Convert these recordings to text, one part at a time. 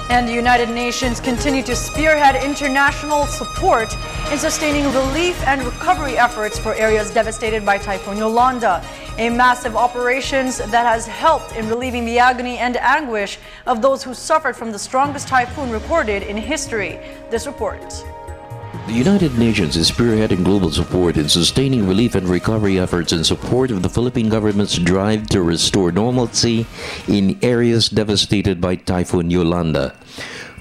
And the United Nations continue to spearhead international support in sustaining relief and recovery efforts for areas devastated by Typhoon Yolanda, a massive operation that has helped in relieving the agony and anguish of those who suffered from the strongest typhoon recorded in history. This report. The United Nations is spearheading global support in sustaining relief and recovery efforts in support of the Philippine government's drive to restore normalcy in areas devastated by Typhoon Yolanda.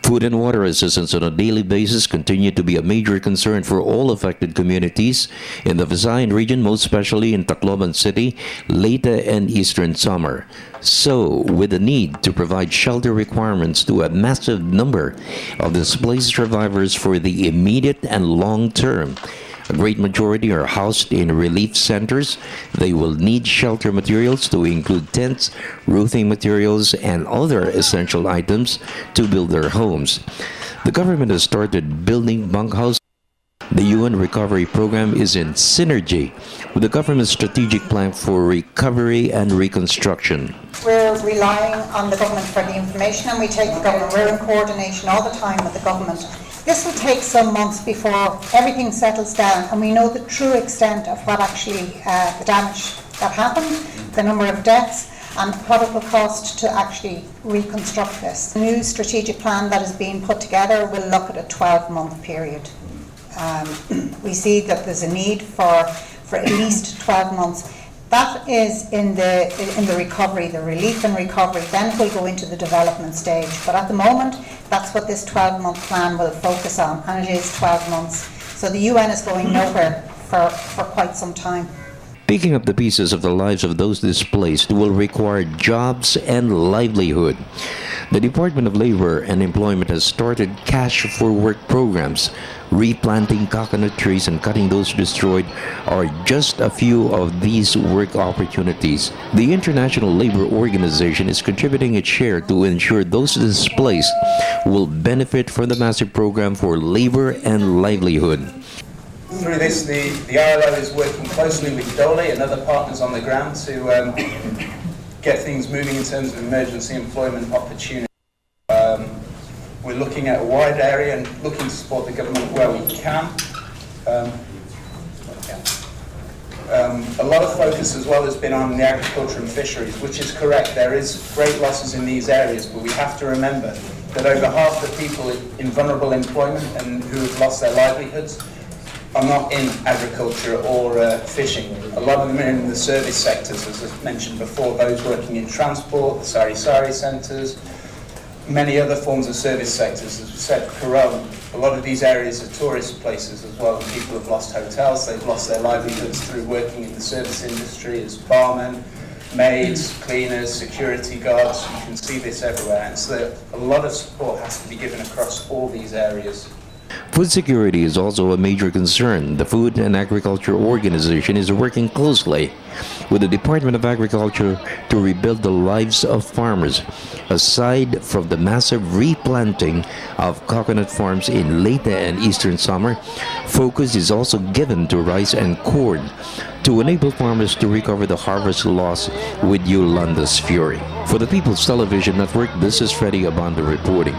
Food and water assistance on a daily basis continue to be a major concern for all affected communities in the Visayan region, most especially in Tacloban City, Leyte, and Eastern Samar. So, with the need to provide shelter requirements to a massive number of displaced survivors for the immediate and long term, a great majority are housed in relief centers. They will need shelter materials to include tents, roofing materials, and other essential items to build their homes. The government has started building bunkhouses. The UN Recovery Program is in synergy with the government's strategic plan for recovery and reconstruction. We're relying on the government for the information, and we take the government. We're in coordination all the time with the government. This will take some months before everything settles down and we know the true extent of what actually the damage that happened, the number of deaths, and what it will cost to actually reconstruct this. The new strategic plan that is being put together will look at a 12-month period. We see that there's a need for at least 12 months. That is in the recovery, the relief and recovery. Then we'll go into the development stage. But at the moment, that's what this 12-month plan will focus on, and it is 12 months. So the UN is going nowhere for quite some time. Picking up the pieces of the lives of those displaced will require jobs and livelihood. The Department of Labor and Employment has started Cash for Work programs. Replanting coconut trees and cutting those destroyed are just a few of these work opportunities. The International Labor Organization is contributing its share to ensure those displaced will benefit from the massive program for labor and livelihood. Through this, the ILO is working closely with DOLE and other partners on the ground to get things moving in terms of emergency employment opportunities. We're looking at a wide area and looking to support the government where we can. A lot of focus as well has been on the agriculture and fisheries, which is correct. There is great losses in these areas, but we have to remember that over half the people in vulnerable employment and who have lost their livelihoods are not in agriculture or fishing. A lot of them are in the service sectors, as I mentioned before, those working in transport, the sari-sari centres, many other forms of service sectors, as we said, Corone. A lot of these areas are tourist places as well, and people have lost hotels, they've lost their livelihoods through working in the service industry as barmen, maids, cleaners, security guards. You can see this everywhere, and so a lot of support has to be given across all these areas. Food security is also a major concern. The Food and Agriculture Organization is working closely with the Department of Agriculture to rebuild the lives of farmers. Aside from the massive replanting of coconut farms in Leyte and Eastern Samar, focus is also given to rice and corn to enable farmers to recover the harvest loss with Yolanda's fury. For the People's Television Network, this is Freddie Abando reporting.